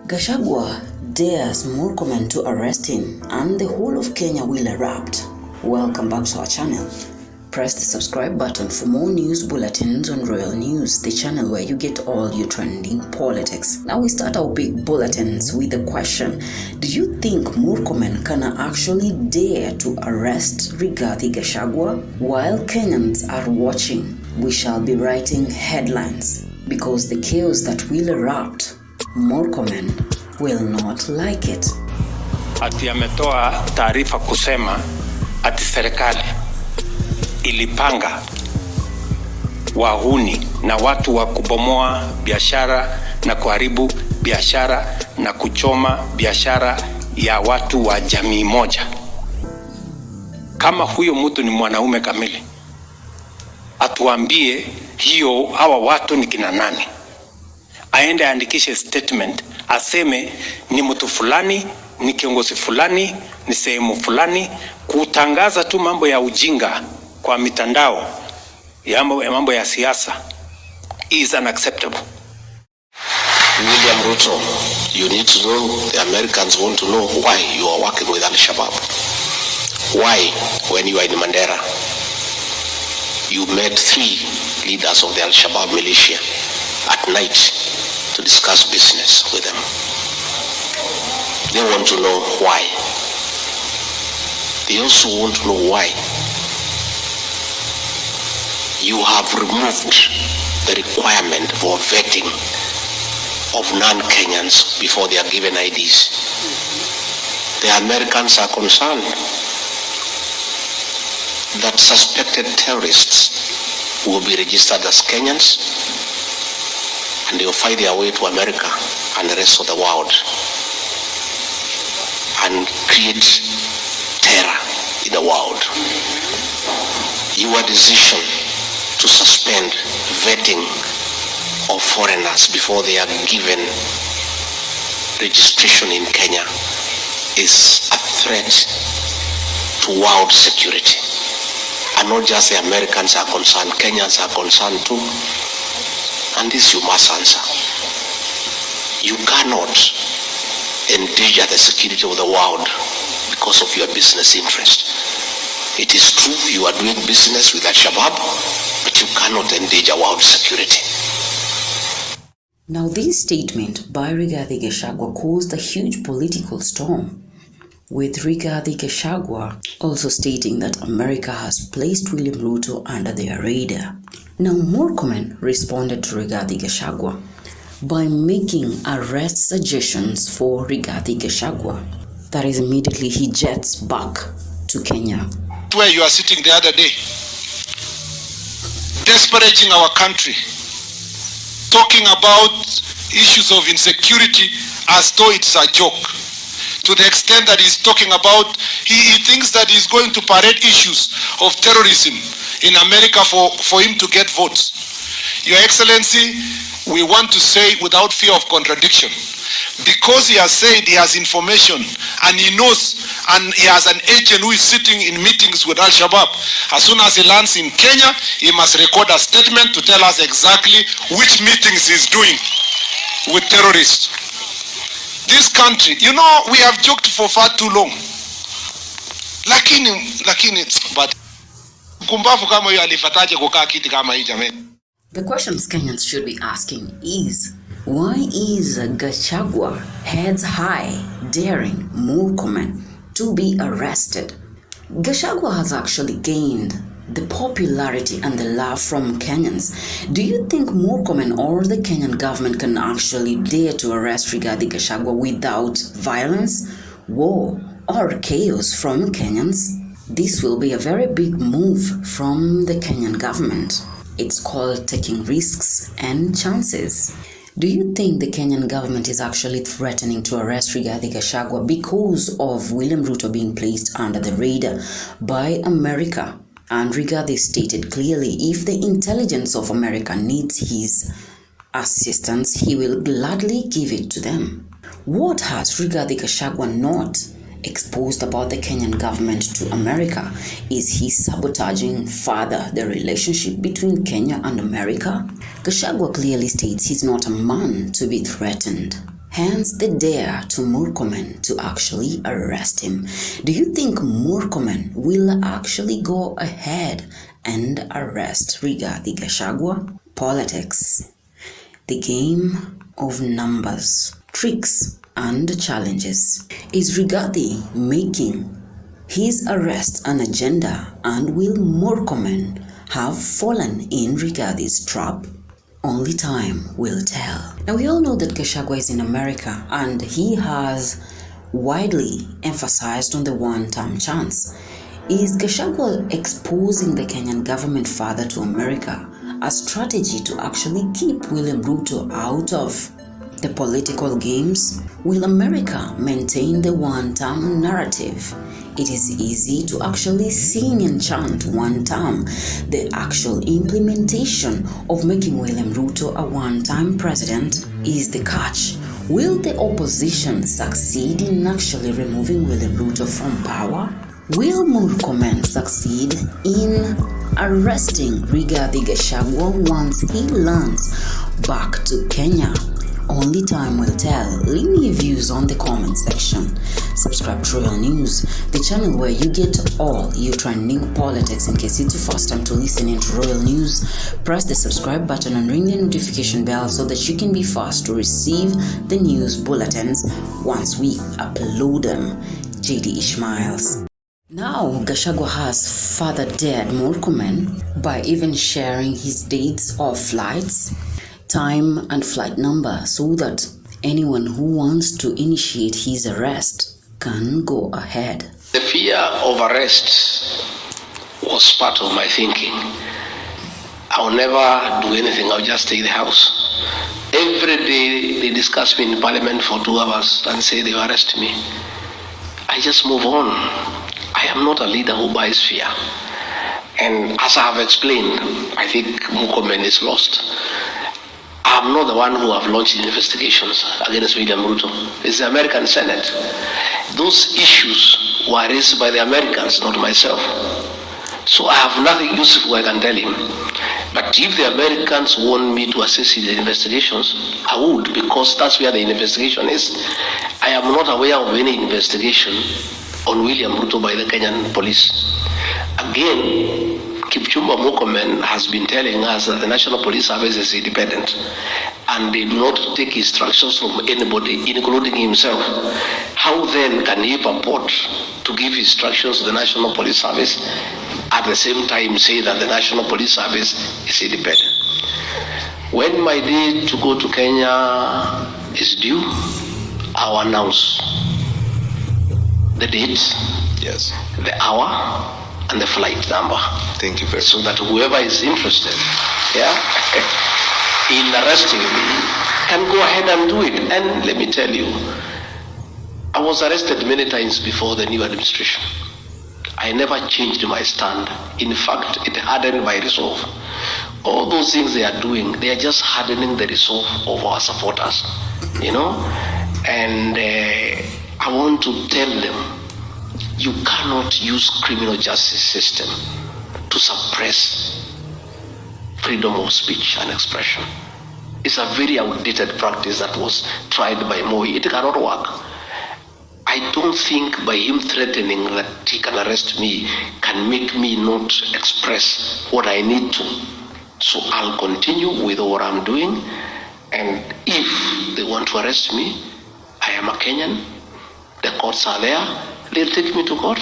Gachagua dares Murkomen to arrest him and the whole of Kenya will erupt. Welcome back to our channel. Press the subscribe button for more news bulletins on Royal News, the channel where you get all your trending politics. Now we start our big bulletins with the question: do you think Murkomen can actually dare to arrest Rigathi Gachagua? While Kenyans are watching, we shall be writing headlines because the chaos that will erupt, Murkomen will not like it. Ati ametoa taarifa kusema ati serikali ilipanga wahuni na watu wa kubomoa biashara na kuharibu biashara na kuchoma biashara ya watu wa jamii moja. Kama huyo mtu ni mwanaume kamili, atuambie hawa watu ni kina nani. Aende andikishe statement, aseme ni mtu fulani, ni kiongozi fulani, ni sehemu fulani. Kutangaza tu mambo ya ujinga kwa mitandao ya mambo ya siasa is unacceptable. William Ruto, you need to know, the Americans want to know why you are working with Al-Shabaab. Why, when you are in Mandera, you met 3 leaders of the Al-Shabaab militia at night to discuss business with them. They want to know why. They also want to know why you have removed the requirement for vetting of non-Kenyans before they are given IDs. The Americans are concerned that suspected terrorists will be registered as Kenyans and they will find their way to America and the rest of the world and create terror in the world. Your decision to suspend vetting of foreigners before they are given registration in Kenya is a threat to world security. And not just the Americans are concerned, Kenyans are concerned too. And this you must answer. You cannot endanger the security of the world because of your business interest. It is true you are doing business with Al-Shabaab, but you cannot endanger world security. Now this statement by Rigathi Gachagua caused a huge political storm, with Rigathi Gachagua also stating that America has placed William Ruto under their radar. Now Murkomen responded to Rigathi Gachagua by making arrest suggestions for Rigathi Gachagua. That is, immediately he jets back to Kenya. Where you are sitting the other day, disparaging our country, talking about issues of insecurity as though it's a joke, to the extent that he's talking about, he thinks that he's going to parade issues of terrorism in America for him to get votes. Your Excellency, we want to say without fear of contradiction, because he has said he has information and he knows and he has an agent who is sitting in meetings with Al-Shabaab, as soon as he lands in Kenya, he must record a statement to tell us exactly which meetings he's doing with terrorists. This country, you know, we have joked for far too long. But the questions Kenyans should be asking is, why is Gachagua heads high daring Murkomen to be arrested? Gachagua has actually gained the popularity and the love from Kenyans. Do you think Murkomen or the Kenyan government can actually dare to arrest Rigathi Gachagua without violence, war, or chaos from Kenyans? This will be a very big move from the Kenyan government. It's called taking risks and chances. Do you think the Kenyan government is actually threatening to arrest Rigathi Gachagua because of William Ruto being placed under the radar by America? And Rigathi stated clearly, if the intelligence of America needs his assistance, he will gladly give it to them. What has Rigathi Gachagua not exposed about the Kenyan government to America? Is he sabotaging further the relationship between Kenya and America? Gachagua clearly states he's not a man to be threatened. Hence the dare to Murkomen to actually arrest him. Do you think Murkomen will actually go ahead and arrest Rigathi Gachagua? Politics, the game of numbers, tricks and challenges. Is Rigathi making his arrest an agenda, and will Murkomen have fallen in Rigathi's trap? Only time will tell. Now we all know that Gachagua is in America and he has widely emphasized on the one-term chance. Is Gachagua exposing the Kenyan government further to America, a strategy to actually keep William Ruto out of the political games? Will America maintain the one-term narrative? It is easy to actually sing and chant one term. The actual implementation of making William Ruto a one-time president is the catch. Will the opposition succeed in actually removing William Ruto from power? Will Murkomen succeed in arresting Rigathi Gachagua once he lands back to Kenya? Only time will tell. Leave me your views on the comment section. Subscribe to Royal News, the channel where you get all your trending politics. In case it's your first time to listen into Royal News, press the subscribe button and ring the notification bell so that you can be first to receive the news bulletins once we upload them. JD Ishmaels. Now, Gachagua has further dared Murkomen by even sharing his dates of flights, time and flight number, so that anyone who wants to initiate his arrest can go ahead. The fear of arrest was part of my thinking. I'll never do anything, I'll just stay in the house. Every day they discuss me in parliament for 2 hours and say they will arrest me. I just move on. I am not a leader who buys fear. And as I have explained, I think Murkomen is lost. I'm not the one who have launched investigations against William Ruto. It's the American Senate. Those issues were raised by the Americans, not myself. So I have nothing useful I can tell him. But if the Americans want me to assist in the investigations, I would, because that's where the investigation is. I am not aware of any investigation on William Ruto by the Kenyan police. Again, Kipchumba Murkomen has been telling us that the National Police Service is independent and they do not take instructions from anybody, including himself. How then can he purport to give instructions to the National Police Service at the same time say that the National Police Service is independent? When my day to go to Kenya is due, I'll announce the date, yes, the hour, and the flight number. Thank you very much. So that whoever is interested, in arresting me can go ahead and do it. And let me tell you, I was arrested many times before the new administration. I never changed my stand. In fact, it hardened my resolve. All those things they are doing, they are just hardening the resolve of our supporters, And I want to tell them, you cannot use criminal justice system to suppress freedom of speech and expression. It's a very outdated practice that was tried by Moi. It cannot work. I don't think by him threatening that he can arrest me can make me not express what I need to. So I'll continue with what I'm doing. And if they want to arrest me, I am a Kenyan. The courts are there. They'll take me to court.